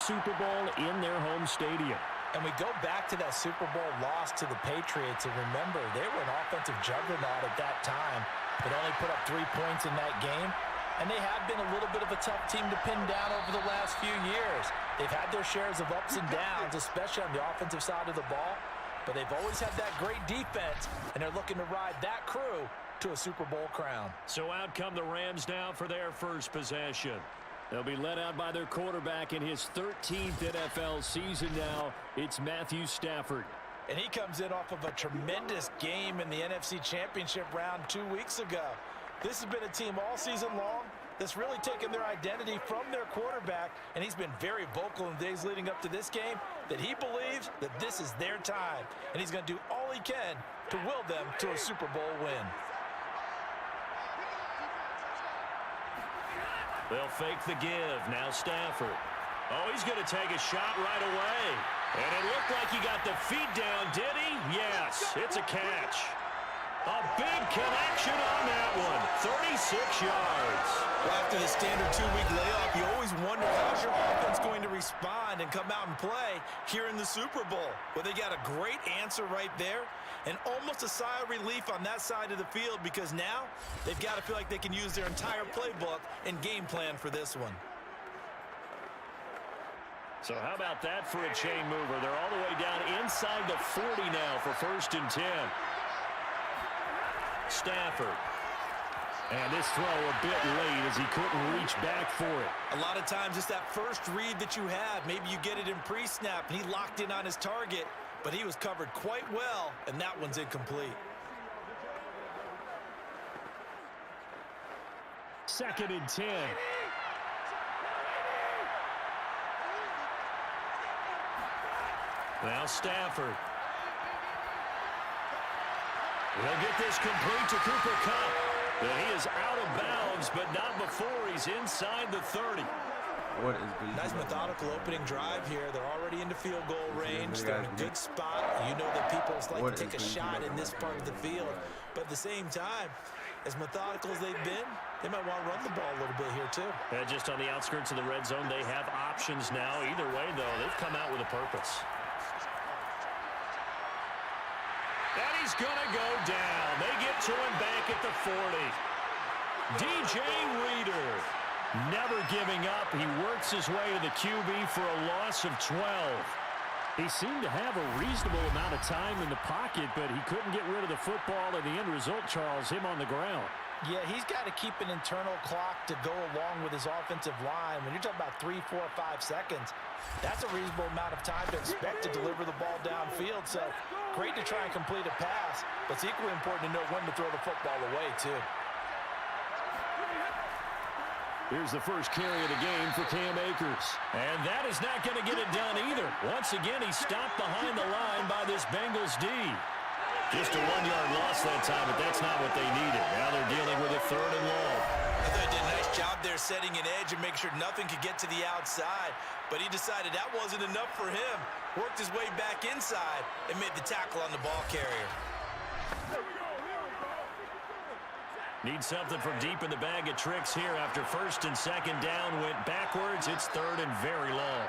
Super Bowl in their home stadium. And we go back to that Super Bowl loss to the Patriots, and remember, they were an offensive juggernaut at that time, but only put up 3 points in that game. And they have been a little bit of a tough team to pin down over the last few years. They've had their shares of ups and downs, especially on the offensive side of the ball, but they've always had that great defense, and they're looking to ride that crew to a Super Bowl crown. So out come the Rams now for their first possession. They'll be led out by their quarterback in his 13th NFL season now. It's Matthew Stafford. And he comes in off of a tremendous game in the NFC Championship round 2 weeks ago. This has been a team all season long that's really taken their identity from their quarterback, and he's been very vocal in the days leading up to this game that he believes that this is their time, and he's going to do all he can to will them to a Super Bowl win. They'll fake the give. Now Stafford. Oh, he's going to take a shot right away. And it looked like he got the feet down, did he? Yes, it's a catch. A big connection on that one. 36 yards. Well, after the standard 2-week layoff, you always wonder how's your offense going to respond and come out and play here in the Super Bowl. Well, they got a great answer right there and almost a sigh of relief on that side of the field because now they've got to feel like they can use their entire playbook and game plan for this one. So how about that for a chain mover? They're all the way down inside the 40 now for 1st and 10. Stafford. And this throw a bit late as he couldn't reach back for it. A lot of times it's that first read that you have. Maybe you get it in pre-snap and he locked in on his target, but he was covered quite well, and that one's incomplete. 2nd and 10. Now Stafford. He'll get this complete to Cooper Kupp. And he is out of bounds, but not before he's inside the 30. What is good? Nice methodical opening drive here. They're already into field goal range. They're in a good spot. You know that people like to take a shot in this part of the field. But at the same time, as methodical as they've been, they might want to run the ball a little bit here too. Just on the outskirts of the red zone, they have options now. Either way, though, they've come out with a purpose. And he's going to go down. They get to him back at the 40. DJ Reader never giving up. He works his way to the QB for a loss of 12. He seemed to have a reasonable amount of time in the pocket, but he couldn't get rid of the football, and the end result, Charles, him on the ground. Yeah, he's got to keep an internal clock to go along with his offensive line. When you're talking about 3, 4, 5 seconds, that's a reasonable amount of time to expect to deliver the ball downfield. So great to try and complete a pass, but it's equally important to know when to throw the football away, too. Here's the first carry of the game for Cam Akers. And that is not going to get it done either. Once again, he's stopped behind the line by this Bengals D. Just a 1-yard loss that time, but that's not what they needed. Now they're dealing with a 3rd and long. I thought he did a nice job there setting an edge and making sure nothing could get to the outside. But he decided that wasn't enough for him. Worked his way back inside and made the tackle on the ball carrier. Need something from deep in the bag of tricks here after 1st and 2nd down went backwards. It's 3rd and very long.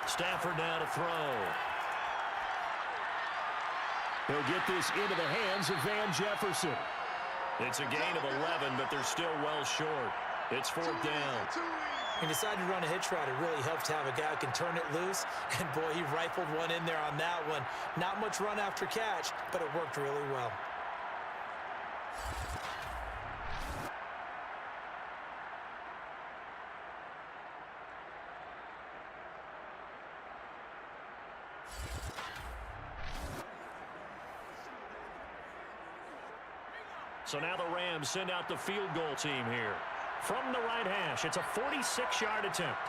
Stafford now to throw. He'll get this into the hands of Van Jefferson. It's a gain of 11, but they're still well short. It's 4th down. He decided to run a hitch route. It really helps to have a guy who can turn it loose. And, boy, he rifled one in there on that one. Not much run after catch, but it worked really well. So now the Rams send out the field goal team here. From the right hash, it's a 46-yard attempt.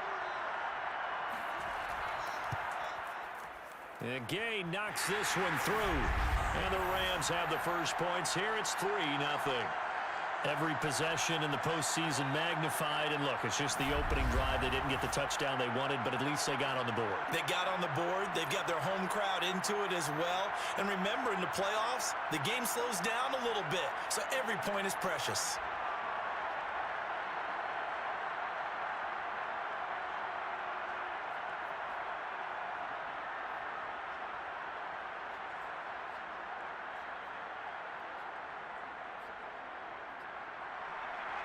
And Gay knocks this one through. And the Rams have the first points here. It's 3-0. Every possession in the postseason magnified. And look, it's just the opening drive. They didn't get the touchdown they wanted, but at least they got on the board. They got on the board. They've got their home crowd into it as well. And remember, in the playoffs, the game slows down a little bit. So every point is precious.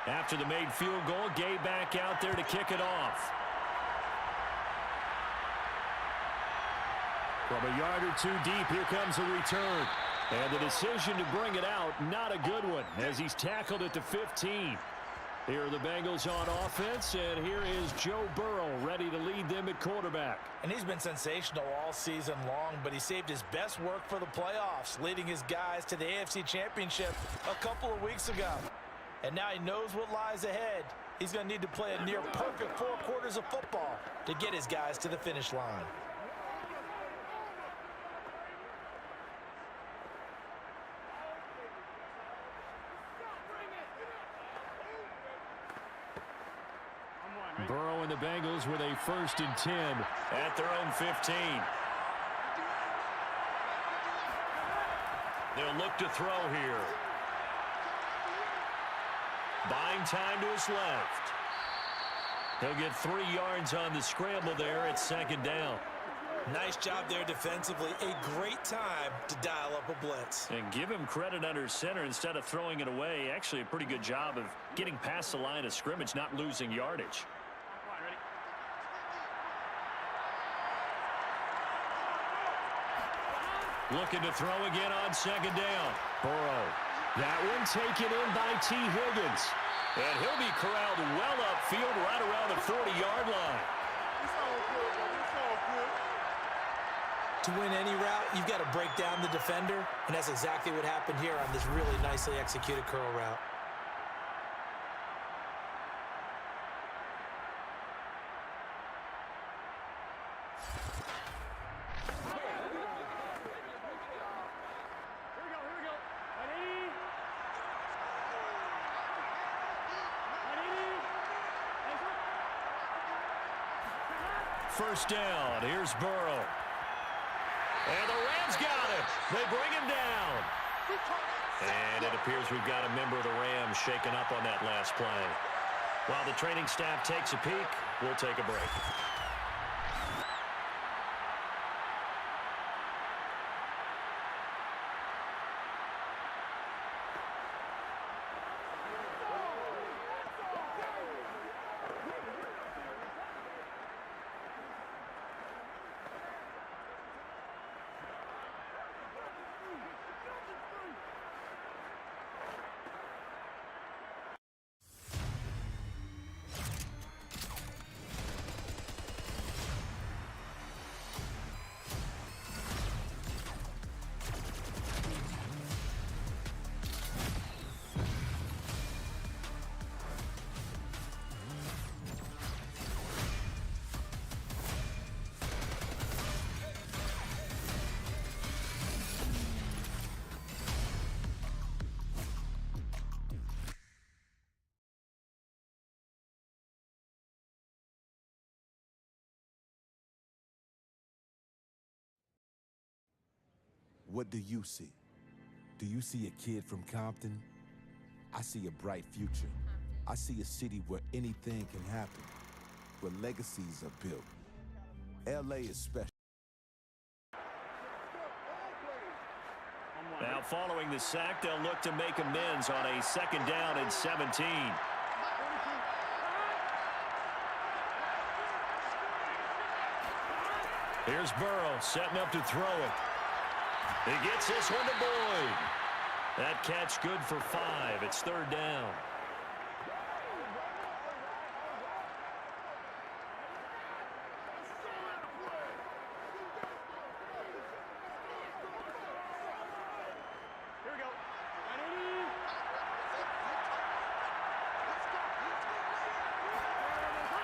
After the made field goal, Gay back out there to kick it off. From a yard or two deep, here comes the return. And the decision to bring it out, not a good one, as he's tackled at the 15. Here are the Bengals on offense, and here is Joe Burrow ready to lead them at quarterback. And he's been sensational all season long, but he saved his best work for the playoffs, leading his guys to the AFC Championship a couple of weeks ago. And now he knows what lies ahead. He's going to need to play a near-perfect 4 quarters of football to get his guys to the finish line. Burrow and the Bengals with a 1st and 10 at their own 15. They'll look to throw here. Buying time to his left. He'll get 3 yards on the scramble there at 2nd down. Nice job there defensively. A great time to dial up a blitz. And give him credit under center instead of throwing it away. Actually, a pretty good job of getting past the line of scrimmage, not losing yardage. Looking to throw again on 2nd down. Burrow. That one taken in by T. Higgins. And he'll be corralled well upfield right around the 40-yard line. To win any route, you've got to break down the defender, and that's exactly what happened here on this really nicely executed curl route. First down. Here's Burrow. And the Rams got it. They bring him down. And it appears we've got a member of the Rams shaken up on that last play. While the training staff takes a peek, we'll take a break. What do you see? Do you see a kid from Compton? I see a bright future. I see a city where anything can happen, where legacies are built. LA is special. Now following the sack, they'll look to make amends on a 2nd down and 17. Here's Burrow setting up to throw it. He gets this one to Boyd. That catch good for 5. It's 3rd down.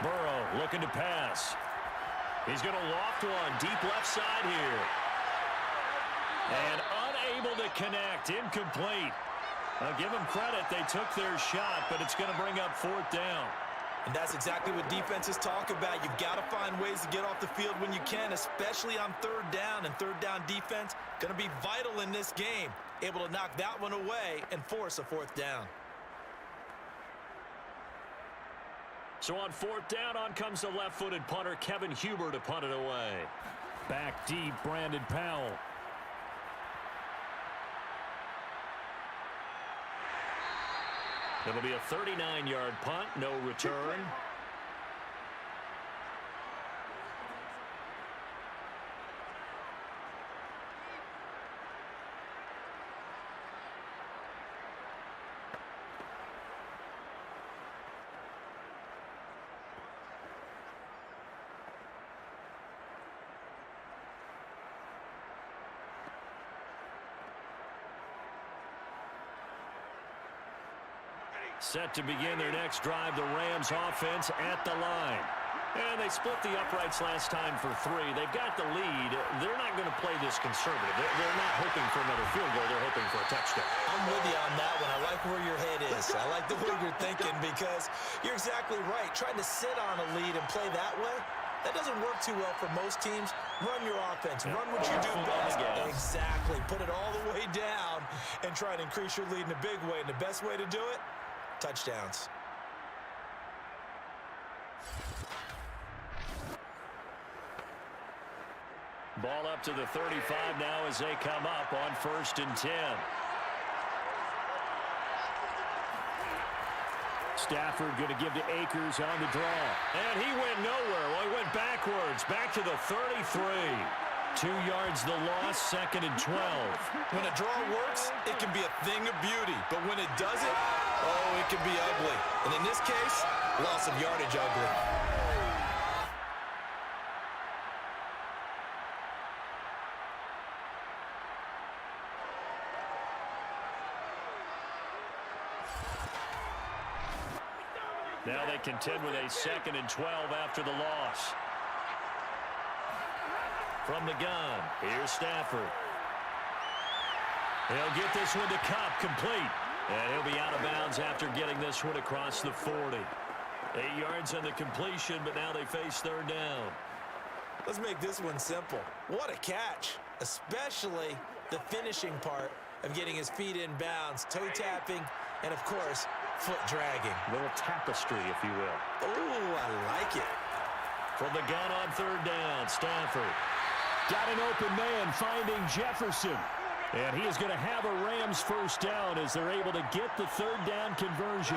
Burrow looking to pass. He's going to loft one deep left side here. And unable to connect. Incomplete. I'll give them credit. They took their shot, but it's going to bring up 4th down. And that's exactly what defenses talk about. You've got to find ways to get off the field when you can, especially on 3rd down. And 3rd down defense going to be vital in this game. Able to knock that one away and force a 4th down. So on 4th down, on comes the left-footed punter, Kevin Huber, to punt it away. Back deep, Brandon Powell. It'll be a 39-yard punt, no return. Set to begin their next drive, the Rams offense at the line. And they split the uprights last time for 3. They've got the lead. They're not going to play this conservative. They're not hoping for another field goal. They're hoping for a touchdown. I'm with you on that one. I like where your head is. I like the way you're thinking because you're exactly right. Trying to sit on a lead and play that way, that doesn't work too well for most teams. Run your offense. Run what you do best. Exactly. Put it all the way down and try to increase your lead in a big way. And the best way to do it, touchdowns. Ball up to the 35 now as they come up on 1st and 10. Stafford going to give to Akers on the draw. And he went nowhere. Well, he went backwards. Back to the 33. 2 yards the loss, 2nd and 12. When a draw works, it can be a thing of beauty. But when it doesn't, oh, it can be ugly. And in this case, loss of yardage ugly. Now they contend with a 2nd and 12 after the loss. From the gun, here's Stafford. He'll get this one to Cup, complete. And he'll be out of bounds after getting this one across the 40. 8 yards on the completion, but now they face 3rd down. Let's make this one simple. What a catch, especially the finishing part of getting his feet in bounds, toe tapping, and of course, foot dragging. A little tapestry, if you will. Oh, I like it. From the gun on 3rd down, Stafford. Got an open man finding Jefferson. And he is going to have a Rams 1st down as they're able to get the 3rd down conversion.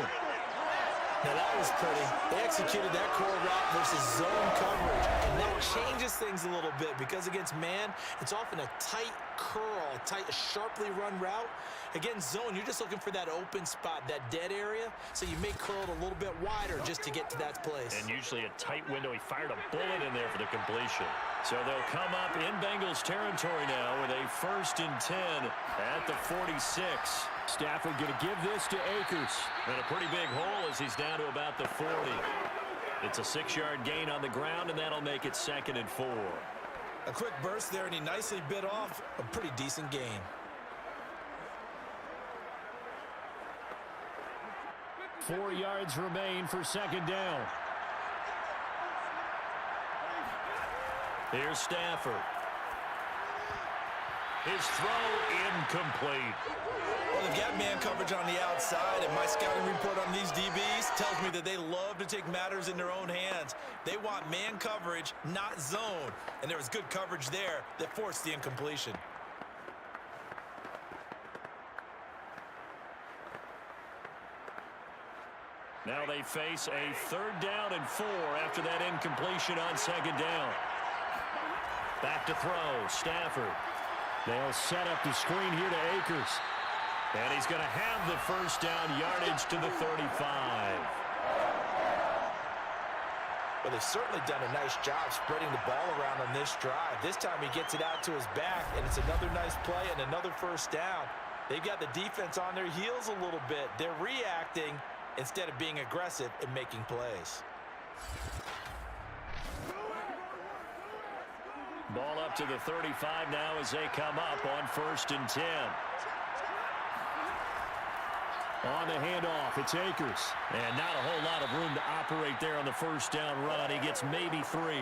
Now that was pretty. They executed that core route versus zone coverage. And that changes things a little bit because against man, it's often a tight curl, a sharply run route. Against zone, you're just looking for that open spot, that dead area. So you may curl it a little bit wider just to get to that place. And usually a tight window. He fired a bullet in there for the completion. So they'll come up in Bengals territory now with a 1st and 10 at the 46. Stafford going to give this to Akers. And a pretty big hole as he's down to about the 40. It's a 6-yard gain on the ground, and that'll make it 2nd and 4. A quick burst there, and he nicely bit off a pretty decent gain. Four yards remain for 2nd down. Here's Stafford. His throw incomplete. Well, they've got man coverage on the outside, and my scouting report on these DBs tells me that they love to take matters in their own hands. They want man coverage, not zone. And there was good coverage there that forced the incompletion. Now they face a 3rd down and 4 after that incompletion on 2nd down. Back to throw, Stafford. They'll set up the screen here to Akers. And he's going to have the 1st down, yardage to the 35. Well, they've certainly done a nice job spreading the ball around on this drive. This time he gets it out to his back, and it's another nice play and another 1st down. They've got the defense on their heels a little bit. They're reacting instead of being aggressive and making plays. Ball up to the 35 now as they come up on 1st and 10. On the handoff, it's Akers. And not a whole lot of room to operate there on the 1st down run. He gets maybe 3.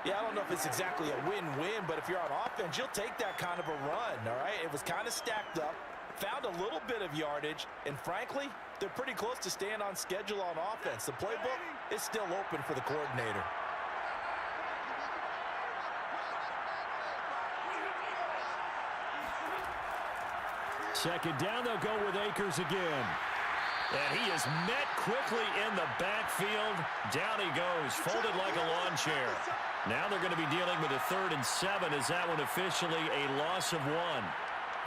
Yeah, I don't know if it's exactly a win-win, but if you're on offense, you'll take that kind of a run, all right? It was kind of stacked up, found a little bit of yardage, and frankly, they're pretty close to staying on schedule on offense. The playbook is still open for the coordinator. Second down, they'll go with Akers again. And he is met quickly in the backfield. Down he goes, folded like a lawn chair. Now they're going to be dealing with a 3rd and 7. Is that one officially a loss of 1?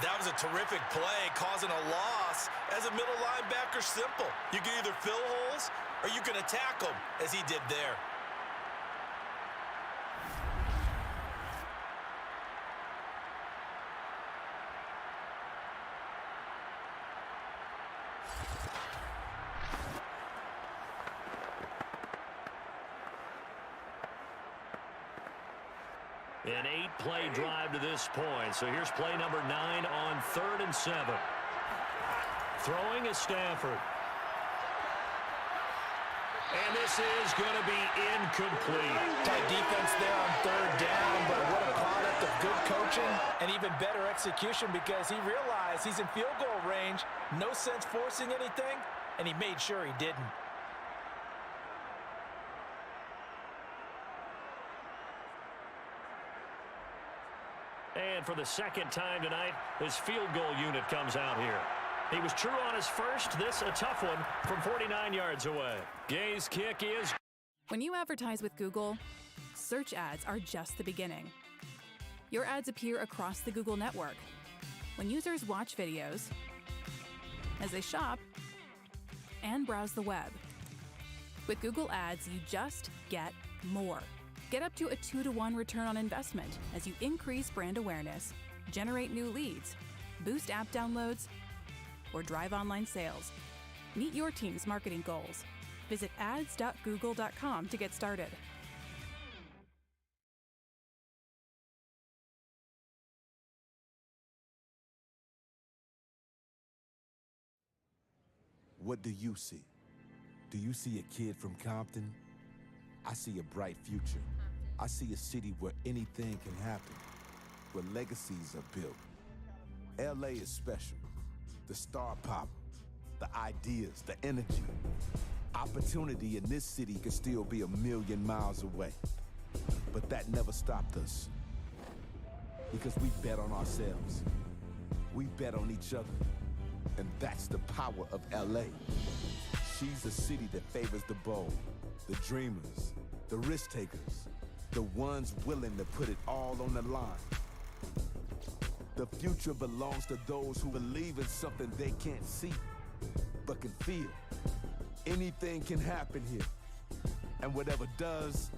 That was a terrific play, causing a loss. As a middle linebacker, simple. You can either fill holes or you can attack them, as he did there. An 8-play drive to this point. So here's play number 9 on 3rd and 7. Throwing is Stafford. And this is going to be incomplete. Tight defense there on 3rd down, but what a product of good coaching and even better execution, because he realized he's in field goal range. No sense forcing anything, and he made sure he didn't. And for the 2nd time tonight, his field goal unit comes out here. He was true on his first. This a tough one from 49 yards away. Gay's kick is... When you advertise with Google, search ads are just the beginning. Your ads appear across the Google network. When users watch videos, as they shop, and browse the web. With Google Ads, you just get more. Get up to a 2-to-1 return on investment as you increase brand awareness, generate new leads, boost app downloads, or drive online sales. Meet your team's marketing goals. Visit ads.google.com to get started. What do you see? Do you see a kid from Compton? I see a bright future. I see a city where anything can happen, where legacies are built. LA is special. The star power, the ideas, the energy. Opportunity in this city could still be 1,000,000 miles away. But that never stopped us. Because we bet on ourselves. We bet on each other. And that's the power of LA. She's a city that favors the bold, the dreamers, the risk takers, the ones willing to put it all on the line. The future belongs to those who believe in something they can't see, but can feel. Anything can happen here. And whatever does,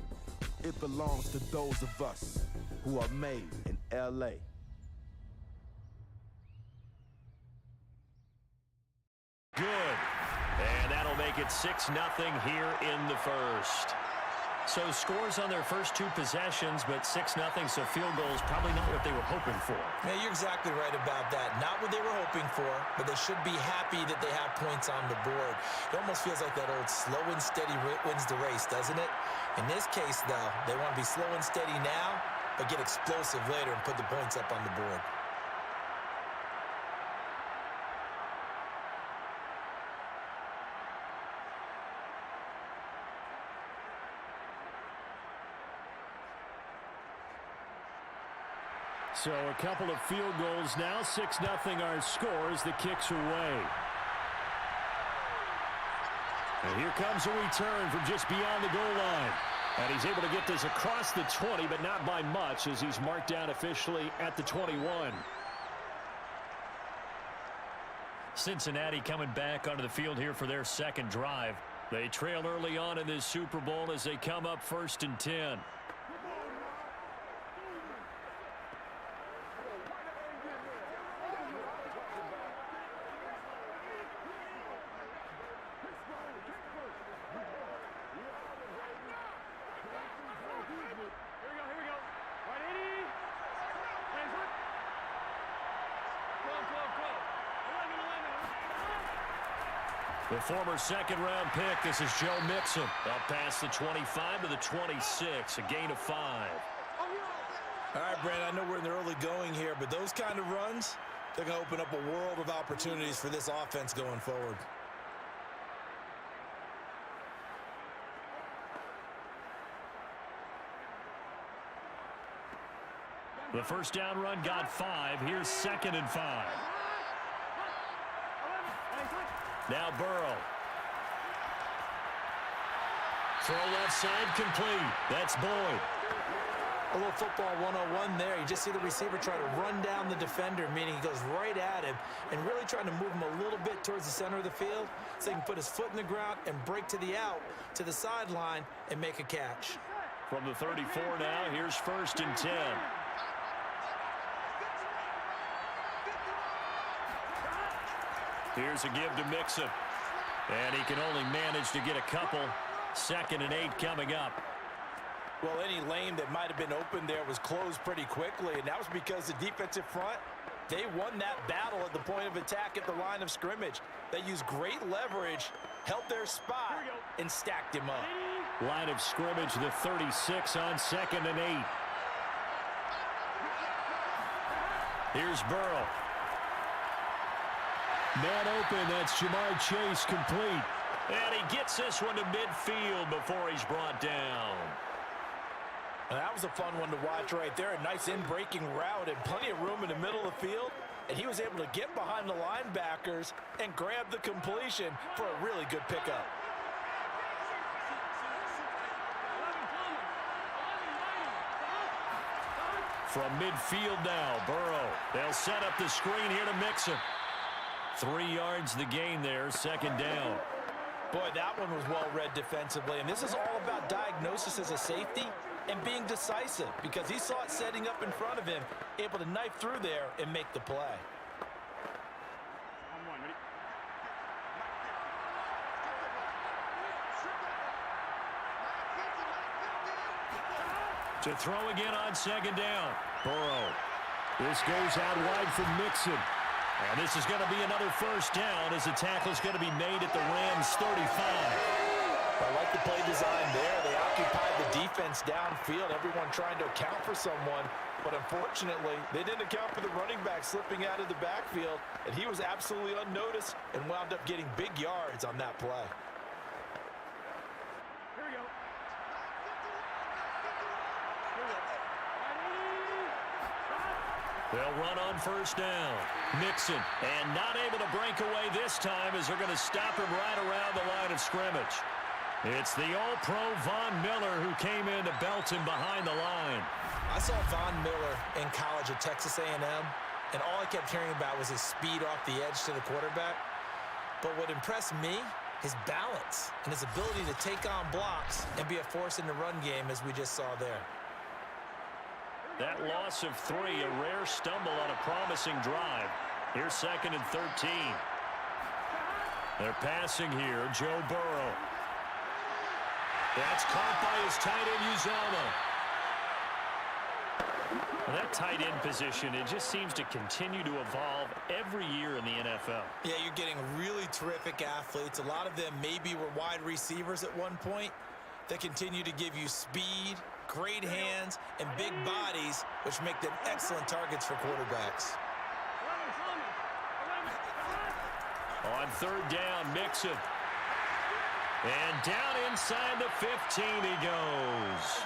it belongs to those of us who are made in LA. Good. And that'll make it 6-0 here in the first. So scores on their first 2 possessions, but 6-0, so field goals probably not what they were hoping for. Yeah, you're exactly right about that. Not what they were hoping for, but they should be happy that they have points on the board. It almost feels like that old slow and steady wins the race, doesn't it? In this case, though, they want to be slow and steady now, but get explosive later and put the points up on the board. So a couple of field goals now. 6-0 our score as the kick's away. And here comes a return from just beyond the goal line. And he's able to get this across the 20, but not by much, as he's marked down officially at the 21. Cincinnati coming back onto the field here for their second drive. They trail early on in this Super Bowl as they come up 1st and 10. The former second-round pick, this is Joe Mixon. Up past the 25 to the 26, a gain of 5. All right, Brent, I know we're in the early going here, but those kind of runs, they're going to open up a world of opportunities for this offense going forward. The first down run got 5. Here's 2nd and 5. Now Burrow. Throw left side complete. That's Boyd. A little football 101 there. You just see the receiver try to run down the defender, meaning he goes right at him and really trying to move him a little bit towards the center of the field so he can put his foot in the ground and break to the out, to the sideline, and make a catch. From the 34 now, here's 1st and 10. Here's a give to Mixon. And he can only manage to get a couple. 2nd and 8 coming up. Well, any lane that might have been open there was closed pretty quickly, and that was because the defensive front, they won that battle at the point of attack at the line of scrimmage. They used great leverage, held their spot, and stacked him up. Line of scrimmage, the 36 on 2nd and 8. Here's Burrow. Man open, that's Jamar Chase complete. And he gets this one to midfield before he's brought down. And that was a fun one to watch right there. A nice in-breaking route and plenty of room in the middle of the field. And he was able to get behind the linebackers and grab the completion for a really good pickup. From midfield now, Burrow. They'll set up the screen here to Mixon. 3 yards the gain there, 2nd down. Boy, that one was well-read defensively. And this is all about diagnosis as a safety and being decisive because he saw it setting up in front of him, able to knife through there and make the play. To throw again on 2nd down. Burrow. This goes out wide from Mixon. And this is going to be another 1st down as the tackle is going to be made at the Rams' 35. I like the play design there. They occupied the defense downfield, everyone trying to account for someone. But unfortunately, they didn't account for the running back slipping out of the backfield. And he was absolutely unnoticed and wound up getting big yards on that play. They'll run on 1st down. Mixon, and not able to break away this time as they're going to stop him right around the line of scrimmage. It's the All-Pro Von Miller who came in to belt him behind the line. I saw Von Miller in college at Texas A&M, and all I kept hearing about was his speed off the edge to the quarterback. But what impressed me, his balance and his ability to take on blocks and be a force in the run game as we just saw there. That loss of 3, a rare stumble on a promising drive. Here's 2nd and 13. They're passing here, Joe Burrow. That's caught by his tight end, Uzomah. That tight end position, it just seems to continue to evolve every year in the NFL. Yeah, you're getting really terrific athletes. A lot of them maybe were wide receivers at one point. They continue to give you speed, great hands, and big bodies, which make them excellent targets for quarterbacks. On 3rd down, Mixon. And down inside the 15 he goes.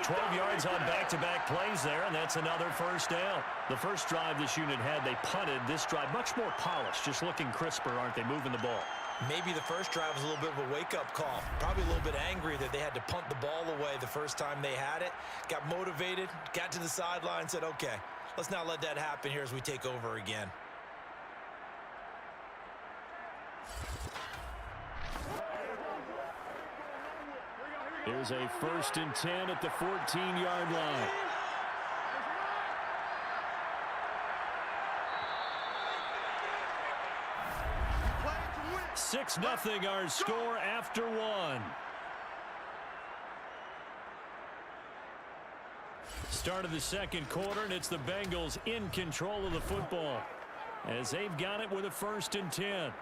12 yards on back-to-back plays there, and that's another 1st down. The first drive this unit had, they punted. This drive, much more polished, just looking crisper, aren't they, moving the ball? Maybe the first drive was a little bit of a wake-up call. Probably a little bit angry that they had to punt the ball away the first time they had it. Got motivated, got to the sideline, said, okay, let's not let that happen here as we take over again. Here's a 1st and 10 at the 14-yard line. Six nothing our score after 1. Start of the 2nd quarter, and it's the Bengals in control of the football as they've got it with a 1st and 10.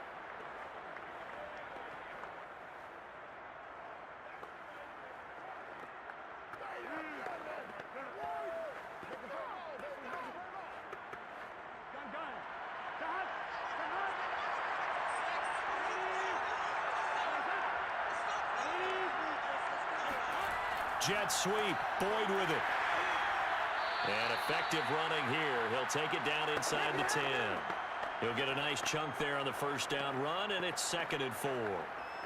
Jet sweep, Boyd with it. And effective running here. He'll take it down inside the 10. He'll get a nice chunk there on the first down run, and it's 2nd and 4.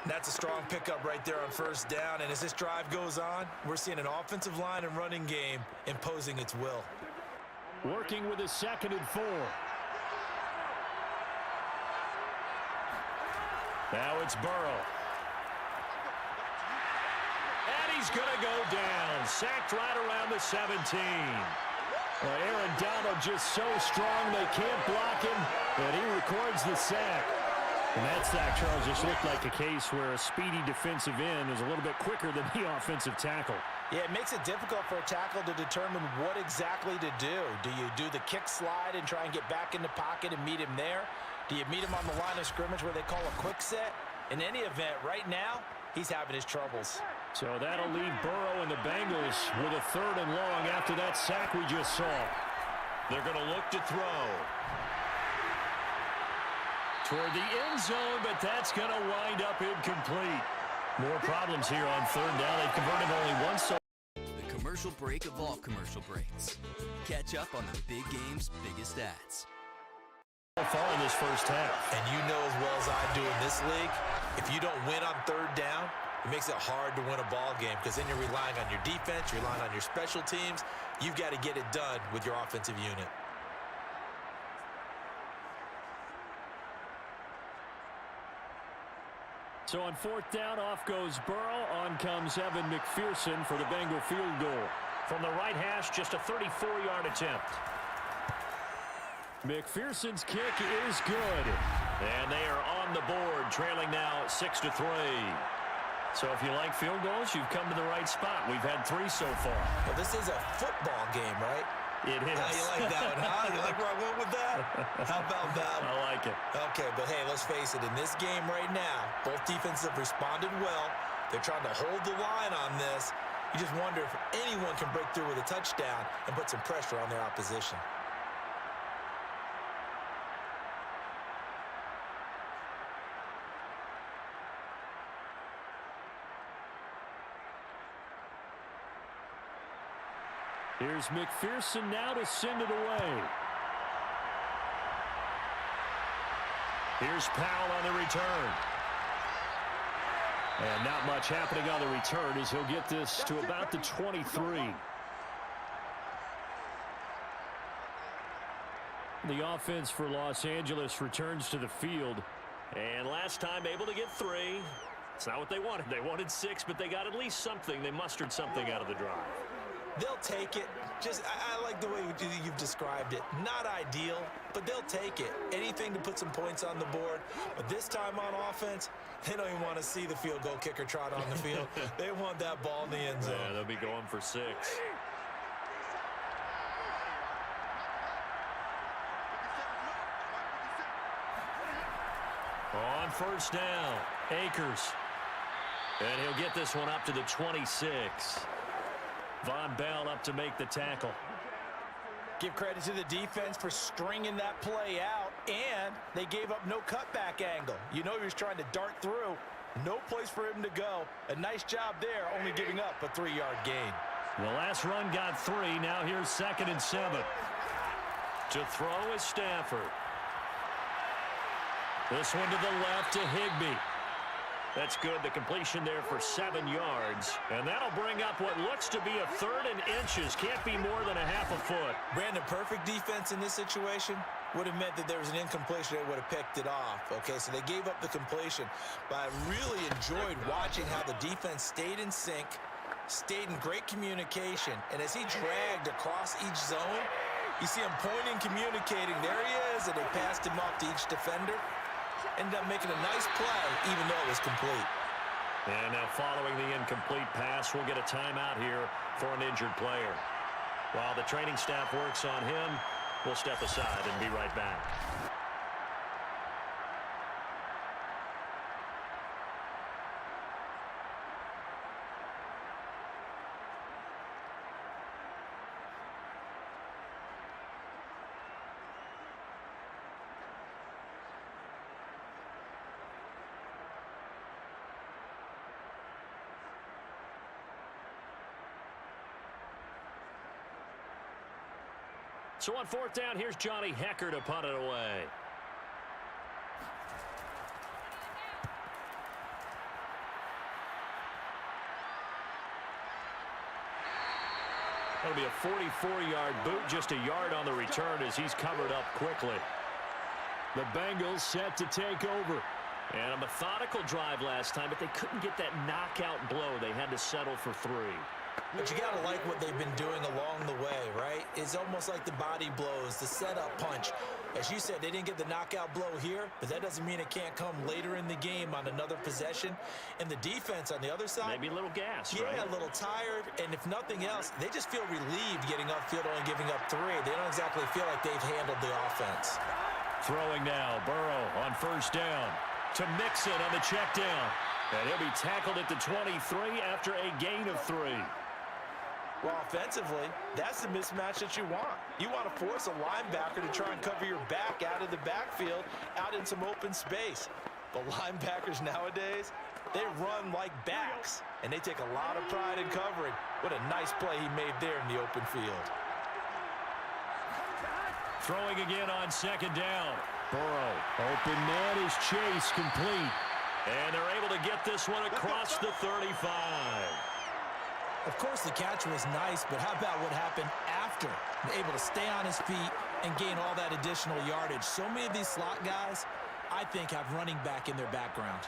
That's a strong pickup right there on first down, and as this drive goes on, we're seeing an offensive line and running game imposing its will. Working with a 2nd and 4. Now it's Burrow. And he's going to go down. Sacked right around the 17. Well, Aaron Donald just so strong they can't block him, and he records the sack. And that sack, Charles, just looked like a case where a speedy defensive end is a little bit quicker than the offensive tackle. Yeah, it makes it difficult for a tackle to determine what exactly to do. Do you do the kick slide and try and get back in the pocket and meet him there? Do you meet him on the line of scrimmage where they call a quick set? In any event, right now, he's having his troubles. So that'll leave Burrow and the Bengals with a 3rd and long after that sack we just saw. They're going to look to throw toward the end zone, but that's going to wind up incomplete. More problems here on 3rd down. They've converted only one so. The commercial break of all commercial breaks. Catch up on the big game's biggest stats. So far in this first half. And you know as well as I do in this league, if you don't win on 3rd down, it makes it hard to win a ball game because then you're relying on your defense, you're relying on your special teams. You've got to get it done with your offensive unit. So on 4th down, off goes Burrow. On comes Evan McPherson for the Bengal field goal. From the right hash, just a 34-yard attempt. McPherson's kick is good. And they are on the board, trailing now 6-3. So if you like field goals, you've come to the right spot. We've had 3 so far. Well, this is a football game, right? It is. You like that one, huh? You like where I went with that? How about that one? I like it. Okay, but hey, let's face it. In this game right now, both defenses have responded well. They're trying to hold the line on this. You just wonder if anyone can break through with a touchdown and put some pressure on their opposition. Here's McPherson now to send it away. Here's Powell on the return. And not much happening on the return as he'll get this to about the 23. The offense for Los Angeles returns to the field. And last time able to get 3. It's not what they wanted. They wanted 6, but they got at least something. They mustered something out of the drive. They'll take it. I like the way you've described it. Not ideal, but they'll take it. Anything to put some points on the board. But this time on offense, they don't even want to see the field goal kicker trot on the field. They want that ball in the end zone. Yeah, they'll be going for 6. On first down, Akers. And he'll get this one up to the 26. Von Bell up to make the tackle. Give credit to the defense for stringing that play out, and they gave up no cutback angle. You know he was trying to dart through. No place for him to go. A nice job there, only giving up a 3-yard gain. The last run got 3. Now here's 2nd and 7. To throw is Stafford. This one to the left to Higbee. That's good. The completion there for 7 yards. And that'll bring up what looks to be a 3rd and inches. Can't be more than a half a foot. Brandon, perfect defense in this situation would have meant that there was an incompletion. They would have picked it off. Okay, so they gave up the completion. But I really enjoyed watching how the defense stayed in sync, stayed in great communication. And as he dragged across each zone, you see him pointing, communicating. There he is, and they passed him off to each defender. Ended up making a nice play, even though it was complete. And now following the incomplete pass, we'll get a timeout here for an injured player. While the training staff works on him, we'll step aside and be right back. So on 4th down, here's Johnny Hecker to punt it away. That'll be a 44-yard boot, just a yard on the return as he's covered up quickly. The Bengals set to take over. And a methodical drive last time, but they couldn't get that knockout blow. They had to settle for 3. But you got to like what they've been doing along the way, right? It's almost like the body blows, the setup punch. As you said, they didn't get the knockout blow here, but that doesn't mean it can't come later in the game on another possession. And the defense on the other side, maybe a little gas, yeah, right? A little tired. And if nothing else, they just feel relieved getting upfield only giving up 3. They don't exactly feel like they've handled the offense. Throwing now, Burrow on first down to Mixon on the check down. And he'll be tackled at the 23 after a gain of 3. Well, offensively, that's the mismatch that you want. You want to force a linebacker to try and cover your back out of the backfield, out in some open space. But linebackers nowadays, they run like backs, and they take a lot of pride in covering. What a nice play he made there in the open field. Throwing again on second down. Burrow, open man is Chase, complete. And they're able to get this one across the 35. Of course, the catch was nice, but how about what happened after? Able to stay on his feet and gain all that additional yardage. So many of these slot guys, I think, have running back in their background.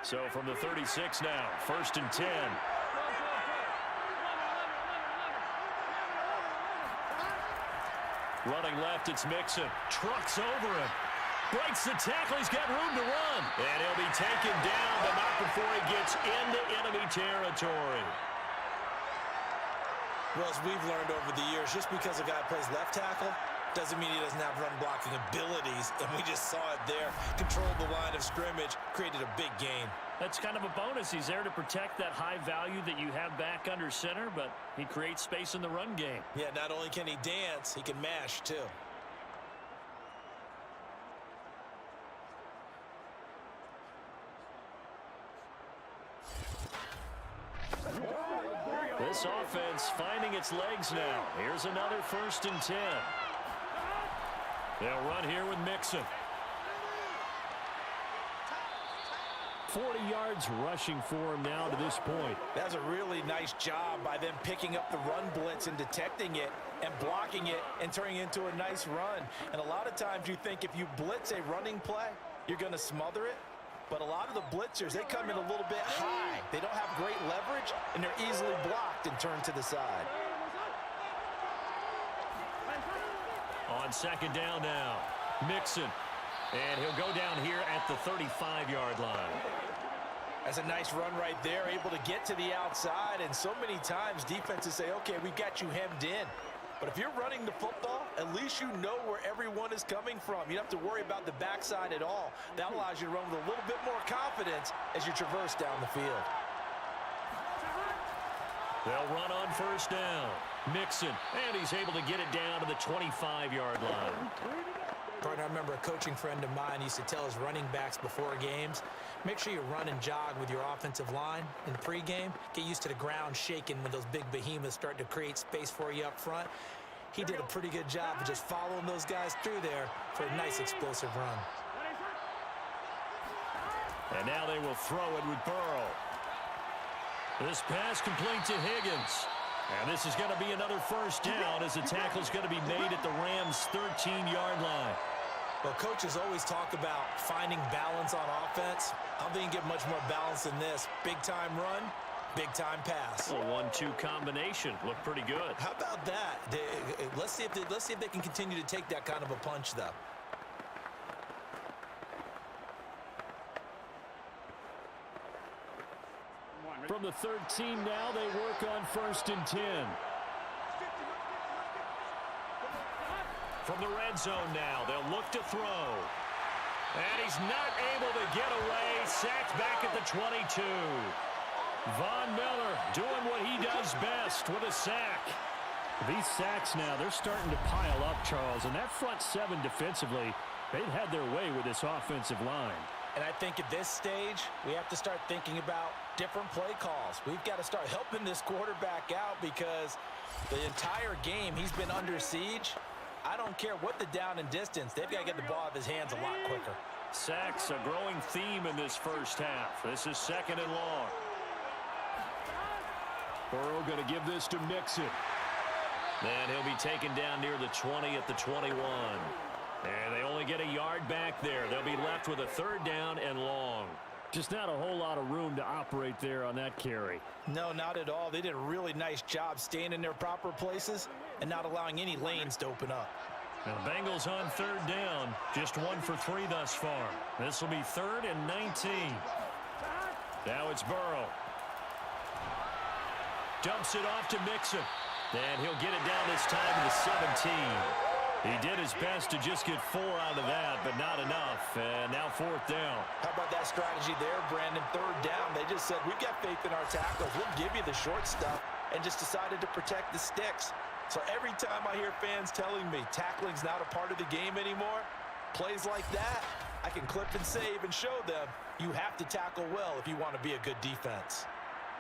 So from the 36 now, 1st and 10. Running left, it's Mixon. Trucks over him. Breaks the tackle. He's got room to run. And he'll be taken down, but not before he gets into enemy territory. Well, as we've learned over the years, just because a guy plays left tackle doesn't mean he doesn't have run-blocking abilities, and we just saw it there. Controlled the line of scrimmage, created a big gain. That's kind of a bonus. He's there to protect that high value that you have back under center, but he creates space in the run game. Yeah, not only can he dance, he can mash, too. This offense finding its legs now. Here's another 1st and 10. They'll run here with Mixon. 40 yards rushing for him now to this point. That's a really nice job by them picking up the run blitz and detecting it and blocking it and turning it into a nice run. And a lot of times you think if you blitz a running play, you're going to smother it. But a lot of the blitzers, they come in a little bit high. They don't have great leverage, and they're easily blocked and turned to the side. On second down now, Mixon. And he'll go down here at the 35-yard line. That's a nice run right there, able to get to the outside. And so many times defenses say, okay, we got you hemmed in. But if you're running the football, at least you know where everyone is coming from. You don't have to worry about the backside at all. That allows you to run with a little bit more confidence as you traverse down the field. They'll run on first down. Mixon, and he's able to get it down to the 25-yard line. Partner, I remember a coaching friend of mine used to tell his running backs before games, make sure you run and jog with your offensive line in pregame. Get used to the ground shaking when those big behemoths start to create space for you up front. He did a pretty good job of just following those guys through there for a nice explosive run. And now they will throw it with Burrow. This pass complete to Higgins. And this is going to be another first down as the tackle's going to be made at the Rams' 13-yard line. Well, coaches always talk about finding balance on offense. I don't think you get much more balance than this. Big-time run, big-time pass. A 1-2 combination. Looked pretty good. How about that? Let's see if they can continue to take that kind of a punch, though. From the 13 now, they work on 1st and 10. From the red zone now, they'll look to throw. And he's not able to get away. Sacked back at the 22. Von Miller doing what he does best with a sack. These sacks now, they're starting to pile up, Charles. And that front seven defensively, they've had their way with this offensive line. And I think at this stage, we have to start thinking about different play calls. We've got to start helping this quarterback out because the entire game he's been under siege. I don't care what the down and distance. They've got to get the ball out of his hands a lot quicker. Sacks, a growing theme in this first half. This is 2nd and long. Burrow going to give this to Mixon. And he'll be taken down near the 20 at the 21. And they only get a yard back there. They'll be left with a 3rd down and long. Just not a whole lot of room to operate there on that carry. No, not at all. They did a really nice job staying in their proper places and not allowing any lanes to open up. Now the Bengals on 3rd down. Just 1 for 3 thus far. This will be 3rd and 19. Now it's Burrow. Dumps it off to Mixon. And he'll get it down this time to the 17. He did his best to just get 4 out of that, but not enough. And now 4th down. How about that strategy there, Brandon? 3rd down. They just said, we've got faith in our tackles. We'll give you the short stuff, and just decided to protect the sticks. So every time I hear fans telling me tackling's not a part of the game anymore, plays like that, I can clip and save and show them you have to tackle well if you want to be a good defense.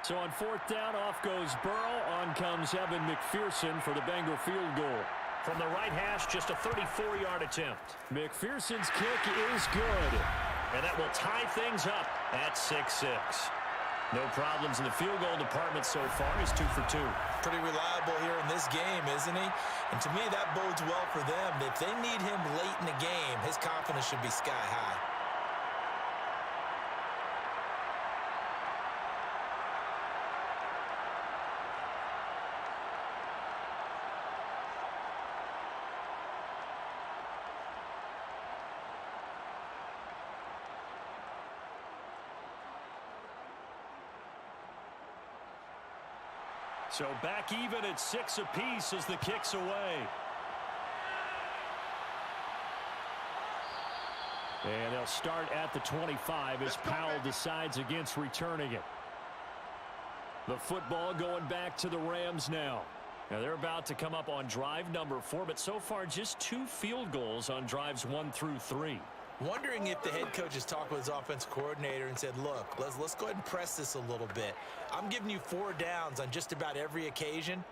So on 4th down, off goes Burrow. On comes Evan McPherson for the Bengal field goal. From the right hash, just a 34-yard attempt. McPherson's kick is good. And that will tie things up at 6-6. No problems in the field goal department so far. He's 2 for 2. Pretty reliable here in this game, isn't he? And to me, that bodes well for them. If they need him late in the game, his confidence should be sky high. So back even at 6 apiece as the kick's away. And they'll start at the 25 as Powell decides against returning it. The football going back to the Rams now. Now they're about to come up on drive number 4, but so far just 2 field goals on drives 1 through 3. Wondering if the head coach has talked with his offensive coordinator and said, look, let's go ahead and press this a little bit. I'm giving you 4 downs on just about every occasion.